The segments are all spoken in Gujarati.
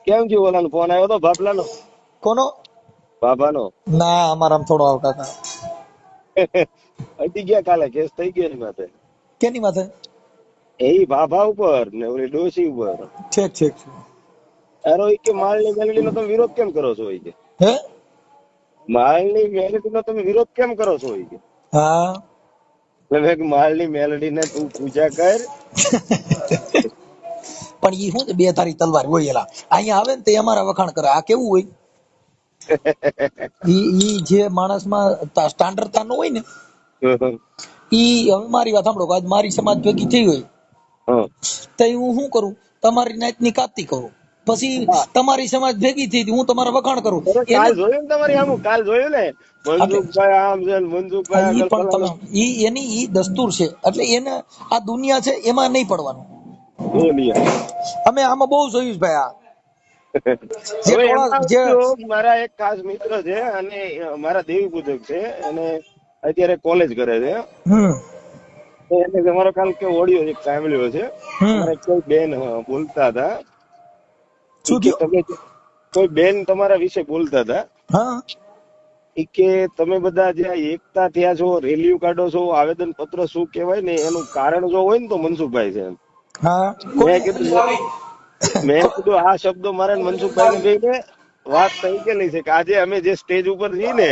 કેમ થયું? ઓલાનો ફોન આવ્યો તો બાપલાનો, કોનો? બાબાનો. ના અમારામાં થોડો આવ કાકા. અટી ગયા કાલે, કેસ થઈ ગયો એની માથે. કેની માથે? એ બાબા ઉપર ને ઓલી ડોશી ઉપર. ઠીક ઠીક. અરે ઈ કે માળની મેલડી નો તમે વિરોધ કેમ કરો છો? ઈ કે હે? માળની મેલડી નો તમે વિરોધ કેમ કરો છો? ઈ કે હા. મેં કીધું માળની મેલડી ને તું પૂજા કર. પણ ઈ શું છે, બે તારી તલવાર હોય એલા. અહીંયા આવે ને તે અમારા વખાણ કરે. આ કેવું હોય? ઈ જે માણસમાં સ્ટાન્ડર્ડતા નો હોય ને, ઈ હવે મારી વાત સાંભળો. આજ મારી સમાજ ભેગી થઈ હોય તો હું શું કરું? તમારી નાતની કાપતી કરું. પછી તમારી સમાજ ભેગી થઈ હું તમારા વખાણ કરું. કાલ જોયું ને તમારી આમ? કાલ જોયું ને? મનસુખભાઈ આમ છે, મનસુખભાઈ ઈ પણ તમે ઈ એની ઈ દસ્તુર છે. એટલે એને આ દુનિયા છે એમાં નહીં પડવાનું. અમે આમાં બહુ જોયું ભાઈ. આ હવે મારા એક ખાસ મિત્ર છે અને મારા દેવી પૂજક છે અને અત્યારે કોલેજ કરે છે. એને તમારો કાલ કે ઓડિયો એક સાંભળ્યો છે. તમારે કોઈ બેન બોલતા હતા કે તમે કોઈ બેન તમારા વિશે બોલતા હતા કે તમે બધા જે એકતા થયા છો, રેલીઓ કાઢો છો, આવેદન પત્ર શું કહેવાય ને એનું કારણ જો હોય ને તો મનસુખભાઈ છે. મેં કીધું આ શબ્દો મારે મનસુખભાઈ ને બે વાત થઈ ગયેલી છે કે આજે અમે જે સ્ટેજ ઉપર છીએ ને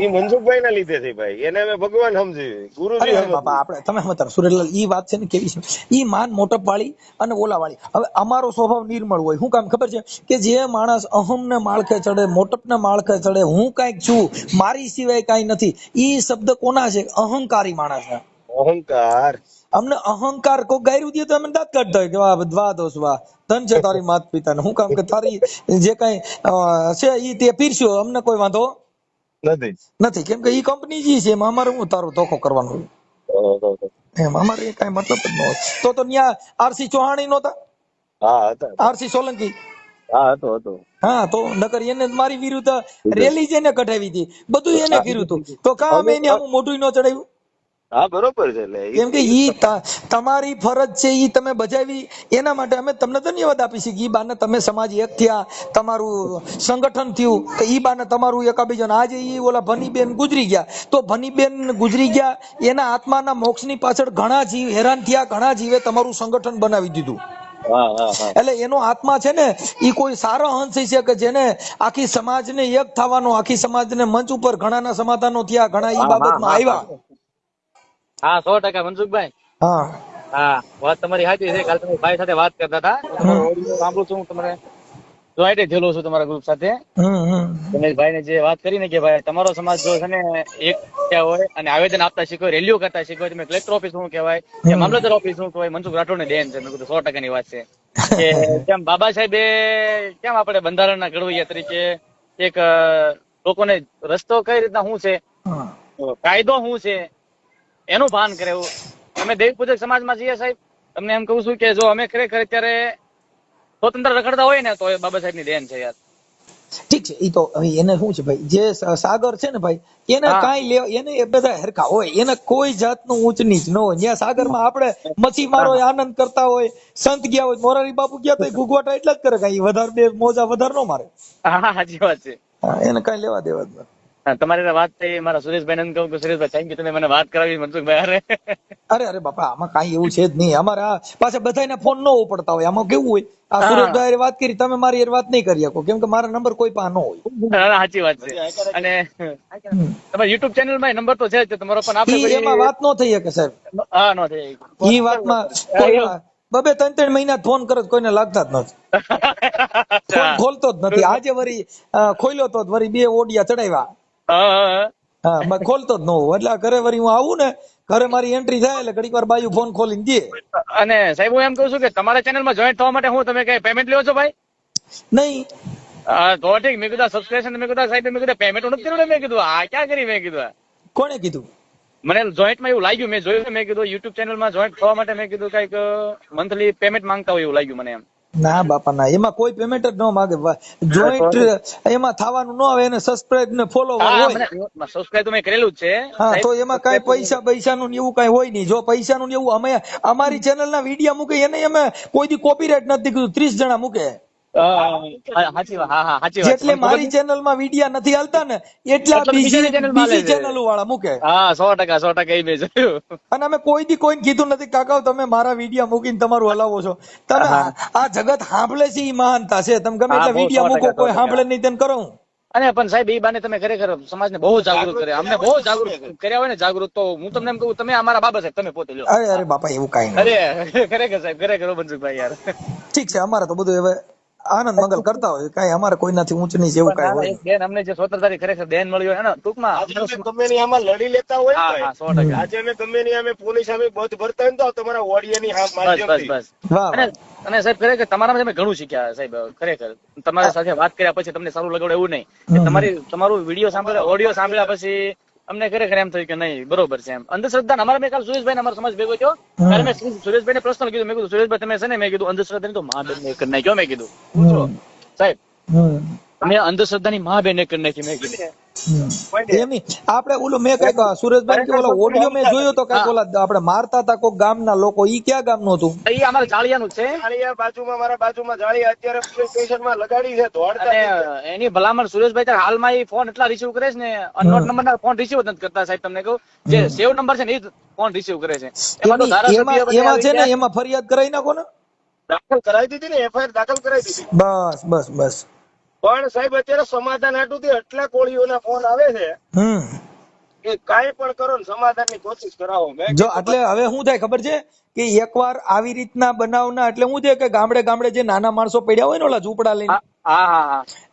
એ મનસુખભાઈ ના લીધે છે ભાઈ. એને અમે ભગવાન સમજી, ગુરુજી બાપા. આપણે તમે સમજતા સુરેશલાલ, ઈ વાત છે ને કેવી છે, ઈ માન મોટપ વાળી અને ઓલા વાળી. હવે અમારો સ્વભાવ નિર્મળ હોય. શું કામ ખબર છે? કે જે માણસ અહમ ને માળખે ચડે, મોટપ ને માળખે ચડે, હું કઈક છું, મારી સિવાય કઈ નથી, ઈ શબ્દ કોના છે? અહંકારી માણસ છે. અહંકાર. અમને અહંકાર કોઈ ગાયરું દે તો અમે દાંત કાઢતા હોય કે વાહ વાહ દોસ્ત વાહ, ધન છે તારી માત પિતા ને. શું કામ કે તારી જે કઈ છે ઈ તે પીરસ્યો, અમને કોઈ વાંધો નથી. કેમ કે ઈ કંપની જી છે, એમાં અમારે હું તારો ધોખો કરવાનો એમ અમારે કઈ મતલબ જ ન હોય. તો ન્યા આરસી ચૌહાણી નહોતા? હા હતા. આરસી સોલંકી? હા હતો. હા તો નકર એને મારી વિરુદ્ધ રેલી જ એને કઢાવી હતી, બધું એને કર્યું હતું. તો કા અમે એને આમ મોઢું ન ચડાવ્યું? હા બરોબર છે. કેમ કે ઈ તમારી ફરજ છે, ઈ તમે બજાવી. એના માટે અમે તમને ધન્યવાદ આપી છીએ. ઈ બાને તમે સમાજ એક થયા, તમારું સંગઠન થયું, તો ઈ બાને તમારું એકાબીજાને. આજે ઈ ઓલા ભનીબેન ગુજરી ગયા, તો ભનીબેન ગુજરી ગયા, એના આત્માના મોક્ષની પાછળ ઘણા જીવ હેરાન થયા, ઘણા જીવે તમારું સંગઠન બનાવી દીધું. એટલે એનો આત્મા છે ને, ઈ કોઈ સારો હંસ છે કે જેને આખી સમાજને એક થવાનો, આખી સમાજને મંચ ઉપર ઘણાના સમાધાનો થયા, ઘણા ઈ બાબતમાં આવ્યા. હા 100% મનસુખભાઈ. હા વાત તમારી સાચી છે. કાલ તમે ભાઈ સાથે વાત કરતા હતા, હું તમારો ઓડિયો સાંભળું છું. હું તમને જોઈન્ટ થયેલો છું તમારા ગ્રુપ સાથે. ભાઈ ને જે વાત કરી ને કે ભાઈ તમારો સમાજ જો છે ને એક હોય અને આવેદન આપતા શીખો, રેલીઓ કરતા શીખો. તમે કલેક્ટર ઓફિસ શું કહેવાય, મામલતદાર ઓફિસ શું કહેવાય, મનસુખ રાઠોડ ને દેન છે. મેં કીધું 100% ની વાત છે કે જેમ બાબા સાહેબે કેમ આપણે બંધારણના ઘડવૈયા તરીકે એક લોકોને રસ્તો કઈ રીતના શું છે, કાયદો શું છે એનું ભાન કરે. અમે દેવી પૂજક સમાજમાં છીએ સાહેબ. તમને એમ કહું છું કે જો અમે ખરેખર અત્યારે સ્વતંત્ર રખડતા હોય ને તો એ બાબા સાહેબ ની દેન છે યાર. ઠીક છે. ઈ તો એને શું છે ભાઈ, જે સાગર છે ને ભાઈ, એને કાંઈ લેવા, એને એ બધા હરખા હોય, એને કોઈ જાતનું ઊંચ નીચ ન હોય. ત્યાં સાગરમાં આપણે મચ્છીમારો આનંદ કરતા હોય, સંત ગયા હોય, મોરારી બાપુ ગયા તો ભૂગવાટા એટલા જ કરે, કઈ વધારે બે મોજા વધારે ન મારે. હા સાચી વાત છે. એને કઈ લેવા દેવા જ નથી. તમારી વાત થઈ. મારા સુરેશભાઈ ને કહું કે સુરેશભાઈ થેન્ક યુ, તમે મને વાત કરાવી મનસુખભાઈ. અરે બાપા, આમાં કઈ એવું છે જ નહીં. અમારા પાછા બધાને ફોન ન ઉપડતા હોય. આમાં કેવું હોય, આ સુરેશભાઈ વાત કરી, તમે મારી વાત નહીં કરી શકો, કેમ કે મારા નંબર કોઈ પાસે ન હોય. સાચી વાત છે. અને તમારા યુટ્યુબ ચેનલ માં નંબર તો છે જ તમારો, પણ આપણે એમાં વાત ન થઈ શકે સાહેબ. હા ન થઈ ઈ વાતમાં બબે 3 મહિના ફોન કરે કોઈને લાગતા જ નથી. ફોન ખોલતો જ નથી. આજે વરી ખોલ્યો તો વરી 2 ઓડિયા ચડાવ્યા. હા ખોલતો જ ન હોઉં. એટલે ઘરે વરી હું આવું ને, ઘરે મારી એન્ટ્રી થાય એટલે ઘડીક વાર બાયું ફોન ખોલીને દે. અને સાહેબ હું એમ કહું છું કે તમારા ચેનલ માં જોઈન્ટ થવા માટે હું તમે કઈ પેમેન્ટ લ્યો છો ભાઈ? નહીં. તો ઠીક. મેં કીધું સબસ્ક્રિપ્શન મેં કીધું સાહેબ, મેં કીધું પેમેન્ટ નથી કર્યું. મેં કીધું આ ક્યાં કરી? મેં કીધું કોને કીધું? મને જોઈન્ટ માં એવું લાગ્યું, મેં જોયું. મેં કીધું યુટ્યુબ ચેનલ માં જોઈન્ટ થવા માટે મેં કીધું કઈક મંથલી પેમેન્ટ માંગતા હોય એવું લાગ્યું મને એમ. ના બાપા ના, એમાં કોઈ પેમેન્ટ જ ન માંગે. જોઈન્ટ એમાં થવાનું ન આવે. એને સબસ્ક્રાઇબ ને ફોલોવર હોય. સબસ્ક્રાઇબ તો મેં કરેલું જ છે. હા તો એમાં કઈ પૈસા નું એવું કઈ હોય નહીં. જો પૈસા નું એવું, અમે અમારી ચેનલ ના વિડીયો મૂકે એને અમે કોઈ દી કોપીરાઈટ નથી કીધું. 30 જણા મૂકે. જેટલે મારી ચેનલ માં વિડિયા નથી હાલતા ને એટલા બીજી ચેનલ વાળા મૂકે. 100% એ મેં જોયું. અને અમે કોઈને કીધું નથી કાકા તમે મારા વિડિયા મૂકીને તમારું હલાવો છો. તમે આ જગત સાંભળે છે ઈ મહાનતા છે. તમે ગમે એટલા વિડિયા મૂકો કોઈ સાંભળે નહીં તેને કરો. અને પણ સાહેબ એ બાને તમે ખરેખર સમાજને બહુ જાગૃત કર્યા, અમને બહુ જાગૃત કર્યા હોય ને જાગૃત. તો હું તમને એમ કહું તમે અમારા બાબા સાહેબ તમે પોતે લો. અરે બાપા એવું કઈ નહીં. અરે ખરેખર સાહેબ ખરેખર મનસુખભાઈ યાર ઠીક છે. અમારે તો બધું હવે આનંદ મંગલ કરતા હોય, કઈ અમારે કોઈનાથી ઊંચ નીચ એવું કઈ હોય. બેન અમને જે સ્વતંત્રતા ખરેખર બેન મળી હોય ને ટૂંકમાં ગમે ની આમાં લડી લેતા હોય આજે અમે ગમે ની અમે પોલીસ સામે બધ ભરતા હોય તો તમારા ઓડિયાની બસ અને સાહેબ ખરેખર તમારામાં તમે ઘણું શીખ્યા સાહેબ. ખરેખર તમારા સાથે વાત કર્યા પછી તમને સારું લગાડે એવું નહીં. તમારું વિડીયો સાંભળ્યા ઓડિયો સાંભળ્યા પછી અમને ખરેખર એમ થયું કે નહીં બરોબર છે એમ. અંધશ્રદ્ધા અમારા મેં કાલ સુરેશભાઈ અમારા સમાજ ભેગો થયો ત્યારે મેં સુરેશભાઈ ને પ્રશ્ન કીધું. મેં કીધું સુરેશભાઈ તમે છે ને મેં કીધું અંધશ્રદ્ધા ની તો મહાબેન ને કરી નાખ્યો. મેં કીધું સાહેબ મેં અંધશ્રદ્ધા ની મહાબેન ને કરી નાખી. મેં કીધું આપડે ઓલું મેં કઈક સુરેશભાઈ કે ઓલો ઓડિયો મેં જોયો તો કઈક ઓલા આપડે મારતા હતા કોઈ ગામના લોકો. ઈ ક્યાં ગામનું હતું? ઈ અમારા જાળિયાનું છે. જાળિયા બાજુમાં મારા બાજુમાં જાળિયા અત્યારે પોલીસ સ્ટેશનમાં લગાડી છે દોડતા. એની ભલામણ સુરેશભાઈ હાલમાં એ ફોન એટલા રિસીવ કરે છે ને અનનોન નંબર ના ફોન રિસીવ નથી કરતા સાહેબ. તમને કહું જે સેવ નંબર છે ને એ ફોન રિસીવ કરે છે. એમાં છે ને એમાં ફરિયાદ કરાવી નાખો ને. દાખલ કરાવી દીધી ને એફઆઈઆર દાખલ કરાવી દીધી. બસ પણ સાહેબ અત્યારે સમાધાન હાટુથી એટલા કોળીઓના ફોન આવે છે કે કાંઈ પણ કરો ને સમાધાનની કોશિશ કરાવો. જો એટલે હવે શું થાય ખબર છે કે એકવાર આવી રીતના બનાવના એટલે શું છે કે ગામડે જે નાના માણસો પડ્યા હોય ને ઓલા ઝૂંપડા લઈને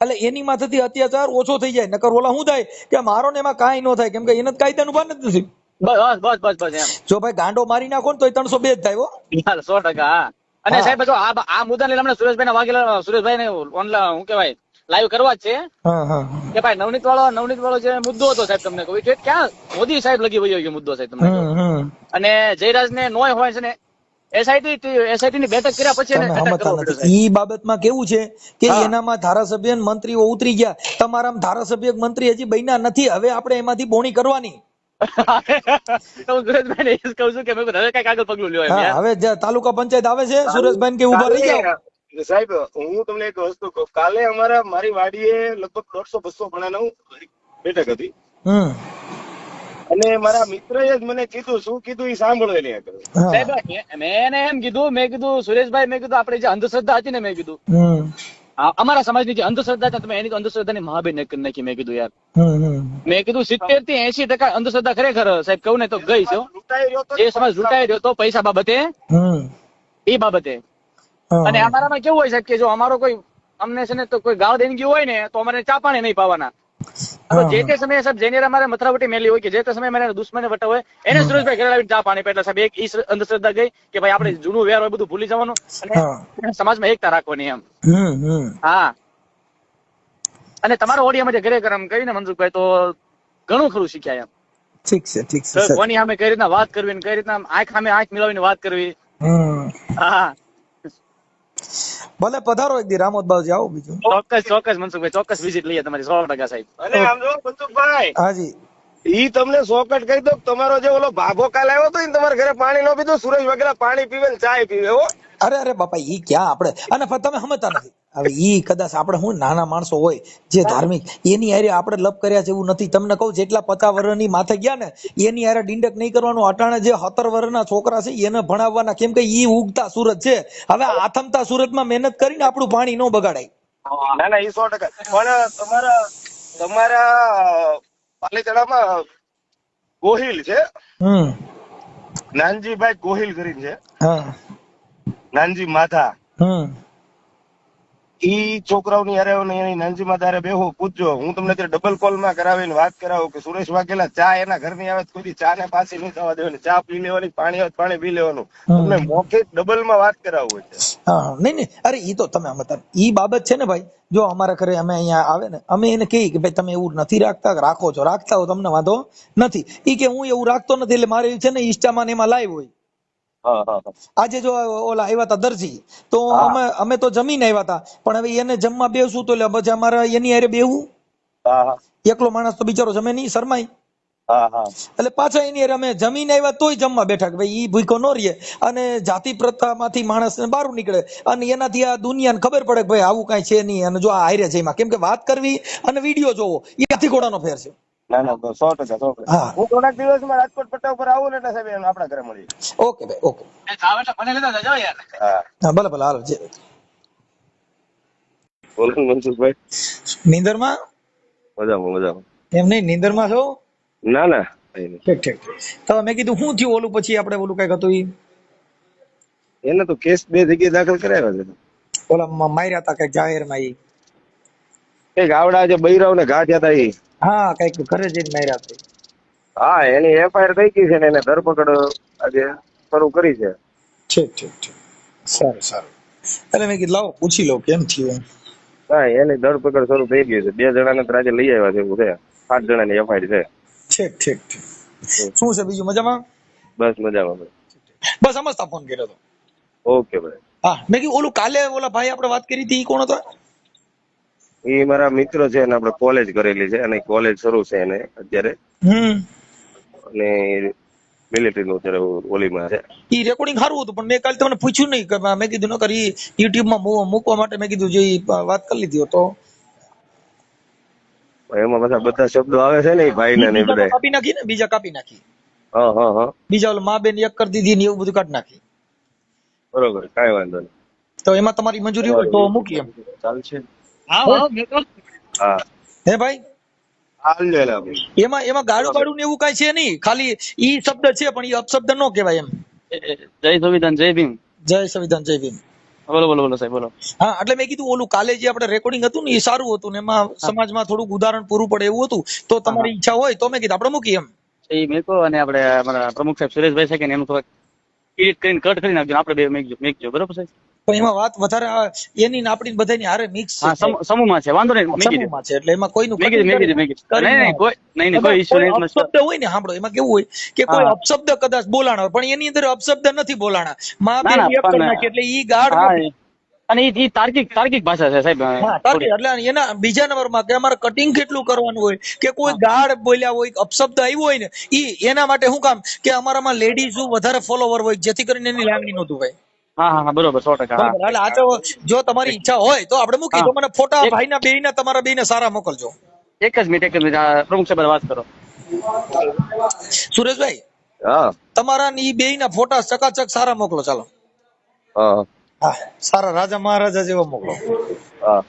એટલે એની માથેથી અત્યાચાર ઓછો થઈ જાય. નકર ઓલા શું થાય કે મારો ને એમાં કાંઈ ન થાય કેમ કે એને કાયદાનું ભાન જ નથી. બસ જો ભાઈ ગાંડો મારી નાખો ને તો 302 જ થાય. 100%. અને સાહેબ જો આ મુદ્દા લઈને હમણાં સુરેશભાઈ ના વાઘેલા સુરેશભાઈ ને ઓનલાઈન હું કેવાય લાઈવ કરવા જ છે કે ભાઈ નવનીત વાળો જે મુદ્દો હતો સાહેબ તમને કહું ક્યાં મોદી સાહેબ લગી વયો ગયો મુદ્દો સાહેબ તમને કહું. અને જયરાજ ને નોય હોય છે ને એસઆઈટી ની બેઠક કર્યા પછી ઈ બાબતમાં કેવું છે કે એનામાં ધારાસભ્ય મંત્રીઓ ઉતરી ગયા. તમારામાં ધારાસભ્ય મંત્રી હજી બન્યા નથી. હવે આપણે એમાંથી બોણી કરવાની. હવે તાલુકા પંચાયત આવે છે સુરેશભાઈ કે ઉભા રહી જાવ. સાહેબ હું તમને એક વસ્તુ કહું. કાલે મારી વાડીએ લગભગ 150-200 ભણાનું બેઠક હતી અને મારા મિત્રએ જ મને કીધું શું કીધું એ સાંભળો. સાહેબ મેં એમ કીધું મેં કીધું સુરેશભાઈ મેં કીધું આપણે જે અંધશ્રદ્ધા હતી ને મેં કીધું અમારા સમાજની જે અંધશ્રદ્ધા છે તમે એની અંધશ્રદ્ધાની મહાબેન કરી નાખી. મેં કીધું યાર મેં કીધું 70 થી 80% અંધશ્રદ્ધા ખરેખર સાહેબ કહું ને તો ગઈ છે. જે સમાજ લૂંટાઈ રહ્યો તો પૈસા બાબતે એ બાબતે. અને અમારામાં કેવું હોય સાહેબ કે જો અમારો કોઈ અમને છે ને તો કોઈ ગાળ દઈને ગયું હોય ને તો અમારે ચા પાણી નહીં પાવાના. જે તે સમયે સાહેબ જેની અમારે મથરાવટી મેલી હોય કે જે તે સમયે મને દુશ્મને વટા હોય એને સુરેશભાઈ ઘરે લાવીને ચા પાણી પે. એટલે સાહેબ એક ઈ અંધશ્રદ્ધા ગઈ કે ભાઈ આપણે જૂનું વેર હોય બધું ભૂલી જવાનું અને સમાજમાં એકતા રાખવાની એમ. હા અને તમારા ઓડિયામાં જે ઘરે કરમ કરીને મનસુખભાઈ તો ઘણું ખરું શીખ્યા એમ. ઠીક છે કોની સામે કઈ રીતના વાત કરવી કઈ રીતના આંખ સામે આંખ મિલાવીને વાત કરવી. હા ભલે પધારો એક દી રામોદ બાજુ આવો. બીજું ચોક્કસ મનસુખભાઈ ચોક્કસ વિઝિટ લઈએ તમારી 100% સાહેબ. અને આમ જો મનસુખભાઈ હાજી ઈ તમને શોર્ટકટ કહી દો. તમારો જે ઓલો ભાભો કાલ આવ્યો હતો ને તમારા ઘરે પાણી ન પીધું સુરેશ વગેરે પાણી પીવે ને ચાય પીવે. અરે બાપા ઈ ક્યાં આપણે અને તમે સમજતા નથી. હવે ઈ કદાચ આપણે હું નાના માણસો હોય જે ધાર્મિક એની હારે આપણે લપ કર્યા જેવું નથી. તમને કહું જેટલા 50 વર્ષની માથે ગયા ને એની હારે ડિંડક નહીં કરવાનું. અટાણે જે 17 વર્ષના છોકરા છે એને ભણાવવાના કેમ કે ઈ ઉગતા સુરત છે. હવે આથમતા સુરતમાં મહેનત કરીને આપણું પાણી ન બગાડાય. ના ઈ 100%. પણ તમારા પાલીતાણામાં ગોહિલ છે નાનજીભાઈ ગોહિલ કરીને છે. નાનજી માથા ઈ છોકરાઓની હારે એની નાનજી માથા હારે બેહો પૂછજો. હું તમને અત્યારે ડબલ કોલ માં કરાવીને વાત કરાવું કે સુરેશ વાઘેલા ચા એના ઘરની આવે કોઈ ચા ને પાછી નહીં થવા દેવાની. ચા પી લેવાની, પાણી આવે પાણી પી લેવાનું. તમને મૌખિક ડબલ માં વાત કરાવવું છે. નહીં અરે ઈ તો તમે ઈ બાબત છે ને ભાઈ. જો અમારા ઘરે અમે અહીંયા આવે ને અમે એને કહીએ કે ભાઈ તમે એવું નથી રાખતા, રાખો છો રાખતા હો તમને વાંધો નથી. ઈ કે હું એવું રાખતો નથી એટલે મારે છે ને ઇન્સ્ટામાં એમાં લાઈવ હોય. આજે જો ઓલા આવ્યા હતા દરજી તો અમે તો જમીન આવ્યા હતા પણ હવે એને જમવા બેસવું તો પછી અમારે એની હારે બેહવું. એકલો માણસ તો બિચારો જમે નહીં શરમાય. હા હા એટલે પાછા એની હારે અમે જમીને આવ્યા તોય જમવા બેઠા કે ભાઈ ઈ ભૂખો ન રહે અને જાતિ પ્રથામાંથી માણસને બહાર નીકળે અને એનાથી આ દુનિયાને ખબર પડે કે ભાઈ આવું કઈ છે નહીં અને જો આ હારે છે એમાં કેમ કે વાત કરવી અને વિડીયો જોવો એ હાથી ઘોડાનો ફેર છે. ના ના 100%. હા હું થોડાક દિવસમાં રાજકોટ પટ્ટા ઉપર આવું ને એટલે સાહેબ આપણા ઘરે મળીએ. ઓકે ભાઈ ઓકે. મને લેતા જજો યાર. હા ભલે ભલે હાલો જે બોલો મનસુખભાઈ. નીંદરમાં મજામાં. એમ નહીં નીંદરમાં છો? ના ના ઠીક ઠીક. તો મેં કીધું શું થયું ઓલું પછી આપણે ઓલું કઈક હતું એને તો કેસ 2 જગ્યાએ દાખલ કરાવ્યા છે. ઓલા માર્યા હતા કઈક જાહેરમાં ઈ કઈક આવડા જે બૈરાવ ને ઘા થયા હતા ઈ. હા કઈક ઘરે જઈને માર્યા હતા. હા એની એફઆઈઆર થઈ ગઈ છે ને એને ધરપકડ આજે શરૂ કરી છે. ઠીક ઠીક ઠીક સારું સારું. એટલે મેં કીધું લાવો પૂછી લો કેમ થયું. હા એની ધરપકડ શરૂ થઈ ગઈ છે. 2 જણાને તો આજે લઈ આવ્યા છે એવું છે. 7 જણાની એફઆઈઆર છે. ઠીક ઠીક ઠીક. શું છે બીજું મજામાં? બસ મજામાં. બસ સમજતા ફોન કર્યો હતો. ઓકે ભાઈ. હા મેં કીધું ઓલું કાલે ઓલા ભાઈ આપણે વાત કરી હતી ઈ કોણ હતા? એ મારા મિત્ર છે અને આપણે કોલેજ કરેલી છે અને કોલેજ શરૂ છે એને અત્યારે અને મિલિટરી નું અત્યારે ઓલીમાં છે. ઈ રેકોર્ડિંગ સારું હતું પણ મેં કાલે તમને પૂછ્યું નહીં કે મેં કીધું નકર ઈ યુટ્યુબ માં મૂકવા માટે મેં કીધું જે વાત કરી લીધી તો એમાં બધા શબ્દો આવે છે ને એ ભાઈ ના ને બધા કાપી નાખી ને બીજા કાપી નાખી. હા બીજા ઓલા માં બેન એક કરી દીધી ને એવું બધું કાઢી નાખી. બરોબર કઈ વાંધો નહીં. તો એમાં તમારી મંજૂરી હોય તો મૂકી એમ ચાલશે. હા હે ભાઈ એમાં ગાળું બાળું ને એવું કઈ છે નહીં ખાલી ઈ શબ્દ છે પણ ઈ અપશબ્દ નો કહેવાય એમ. જય સંવિધાન જય ભીમ. જય સંવિધાન જય ભીમ. બોલો સાહેબ બોલો. હા એટલે મેં કીધું ઓલું કાલે જે આપણે રેકોર્ડિંગ હતું ને એ સારું હતું ને એમાં સમાજમાં થોડુંક ઉદાહરણ પૂરું પડે એવું હતું તો તમારી ઈચ્છા હોય તો મેં કીધું આપણે મૂકીએ એમ. એ મેકો અને આપણે અમારા પ્રમુખ સાહેબ સુરેશભાઈ છે કે એનું થોડુંક એડિટ કરીને કટ કરી નાખજો આપણે બે મેકજો બરોબર છે. તો એમાં વાત વધારે એની ને આપણી બધાની હારે મિક્સ છે. સમૂહમાં છે વાંધો નહીં સમૂહમાં છે એટલે એમાં કોઈનું નહીં કોઈ ઇશ્યુ નહીં. અપશબ્દ હોય ને સાંભળો એમાં કેવું હોય કે કોઈ અપશબ્દ કદાચ બોલાણા પણ એની અંદર અપશબ્દ નથી બોલાણા માં બે એક કરી નાખી એટલે ઈ ગાઢ અને ઈ તાર્કિક ભાષા છે સાહેબ. એટલે એના બીજા નંબરમાં કે અમારે કટિંગ કેટલું કરવાનું હોય કે કોઈ ગાઢ બોલ્યા હોય અપશબ્દ આવ્યો હોય ને ઈ એના માટે શું કામ કે અમારામાં લેડીઝ વધારે ફોલોવર હોય જેથી કરીને એની લાગણી નહોતું ભાઈ. હા બરોબર 100%. એટલે આ તો જો તમારી ઈચ્છા હોય તો આપણે મૂકી તો મને ફોટા ભાઈના બેયના તમારા બેયને સારા મોકલજો. એક જ મિનિટ પ્રમુખ સાહેબ વાત કરો. સુરેશભાઈ તમારા ઈ બેયના ફોટા ચકાચક સારા મોકલો ચાલો. હા સારા રાજા મહારાજા જેવા મોકલો. હા